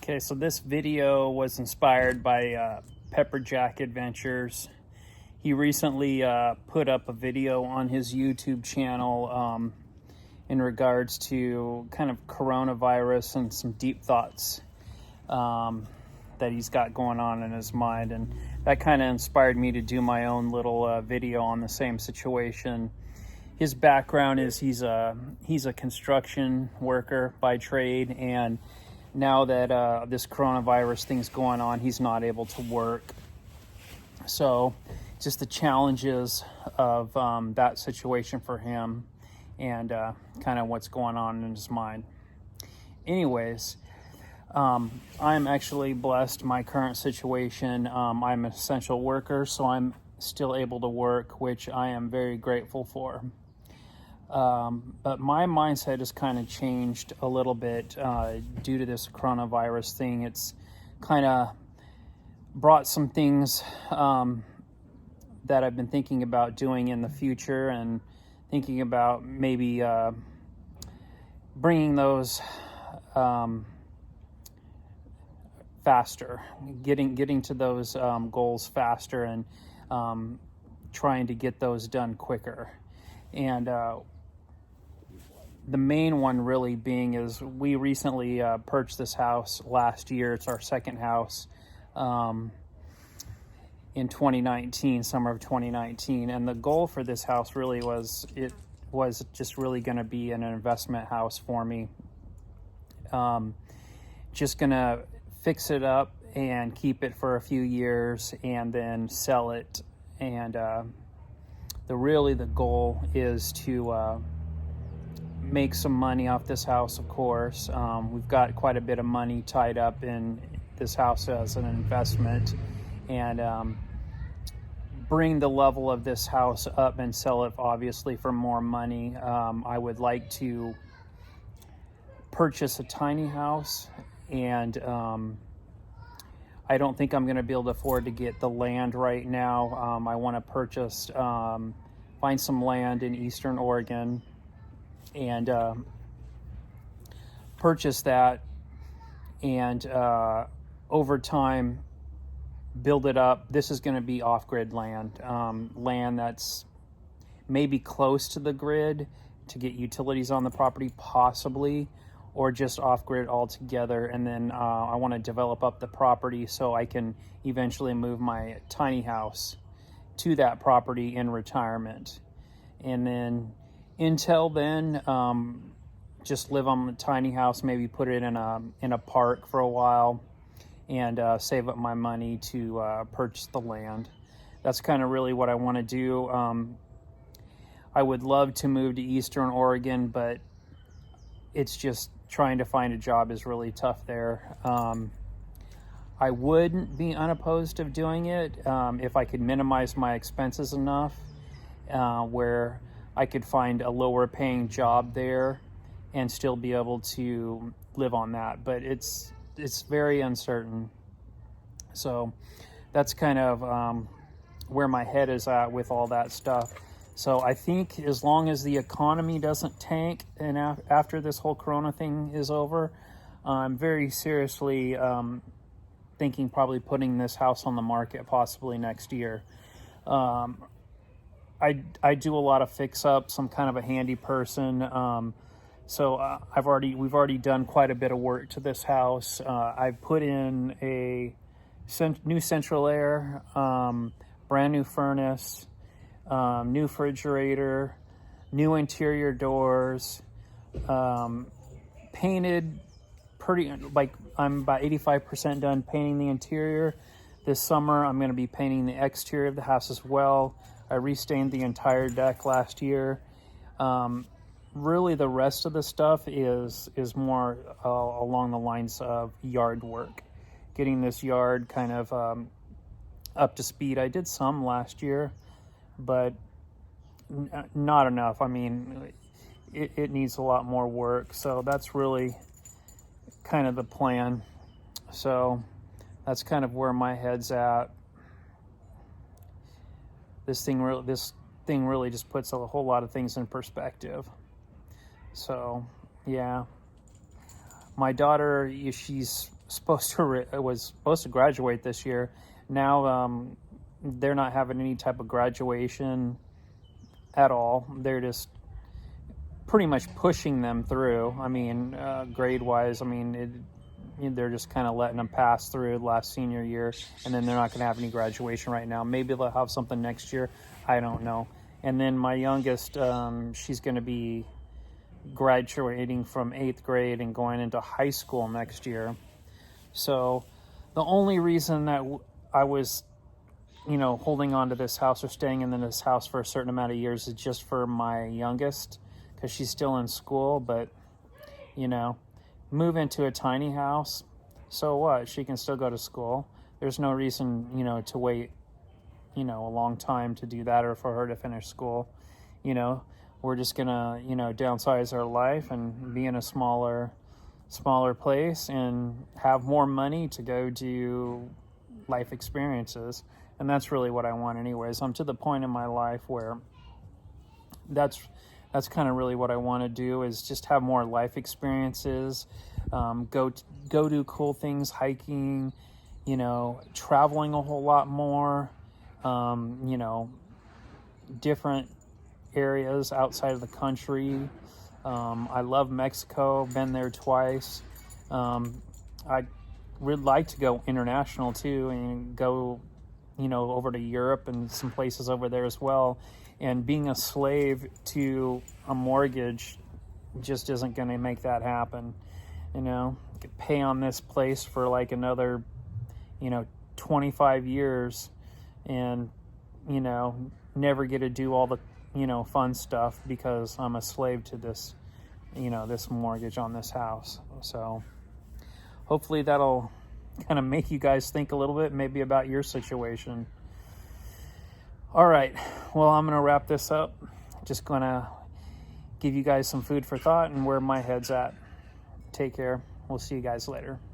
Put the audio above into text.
Okay, so this video was inspired by Pepperjack Adventures. He recently put up a video on his YouTube channel in regards to kind of coronavirus and some deep thoughts that he's got going on in his mind, and that kind of inspired me to do my own little video on the same situation. His background is he's a construction worker by trade, and now that this coronavirus thing's going on, he's not able to work. So just the challenges of that situation for him, and kind of what's going on in his mind. Anyways, I'm actually blessed. My current situation, I'm an essential worker, so I'm still able to work, which I am very grateful for. But my mindset has kind of changed a little bit due to this coronavirus thing. It's kind of brought some things that I've been thinking about doing in the future, and thinking about maybe bringing those faster, getting to those goals faster, and trying to get those done quicker. And the main one really being is we recently purchased this house last year. It's our second house in 2019, summer of 2019. And the goal for this house really was just really going to be an investment house for me. Just going to fix it up and keep it for a few years and then sell it. And the goal is to make some money off this house, of course. We've got quite a bit of money tied up in this house as an investment, and bring the level of this house up and sell it, obviously, for more money. I would like to purchase a tiny house, and I don't think I'm going to be able to afford to get the land right now. I want to find some land in Eastern Oregon, and purchase that, and over time build it up. This is going to be off-grid land, land that's maybe close to the grid to get utilities on the property, possibly, or just off-grid altogether. And then I want to develop up the property so I can eventually move my tiny house to that property in retirement. And then until then, just live on the tiny house, maybe put it in a park for a while, and save up my money to purchase the land. That's kind of really what I want to do. I would love to move to Eastern Oregon, but it's just trying to find a job is really tough there. I wouldn't be unopposed of doing it if I could minimize my expenses enough where I could find a lower paying job there and still be able to live on that. But it's very uncertain. So that's kind of where my head is at with all that stuff. So I think as long as the economy doesn't tank, and after this whole corona thing is over, I'm very seriously thinking probably putting this house on the market possibly next year. I do a lot of fix-ups. I'm kind of a handy person. So we've already done quite a bit of work to this house. I've put in a new central air, brand new furnace, new refrigerator, new interior doors, painted I'm about 85% done painting the interior. This summer I'm going to be painting the exterior of the house as well. I restained the entire deck last year. Really the rest of the stuff is more along the lines of yard work, getting this yard kind of up to speed. I did some last year, but not enough. I mean, it needs a lot more work. So that's really kind of the plan. So that's kind of where my head's at. This thing really just puts a whole lot of things in perspective. So yeah, my daughter, she's was supposed to graduate this year. Now they're not having any type of graduation at all. They're just pretty much pushing them through. I mean, grade wise, I mean, they're just kind of letting them pass through last senior year, and then they're not going to have any graduation right now. Maybe they'll have something next year. I don't know. And then my youngest, she's going to be graduating from 8th grade and going into high school next year. So the only reason that I was, holding on to this house or staying in this house for a certain amount of years is just for my youngest, because she's still in school. But, move into a tiny house, so what? She can still go to school. There's no reason, to wait, a long time to do that, or for her to finish school. We're just gonna, downsize our life and be in a smaller place and have more money to go do life experiences. And that's really what I want anyways. I'm to the point in my life where that's kind of really what I want to do, is just have more life experiences, go do cool things, hiking, traveling a whole lot more, different areas outside of the country. I love Mexico, been there twice. I would like to go international too, and go, over to Europe and some places over there as well. And being a slave to a mortgage just isn't going to make that happen. Could pay on this place for like another, 25 years and, never get to do all the, fun stuff because I'm a slave to this, this mortgage on this house. So hopefully that'll kind of make you guys think a little bit maybe about your situation. All right, well, I'm going to wrap this up. Just going to give you guys some food for thought and where my head's at. Take care. We'll see you guys later.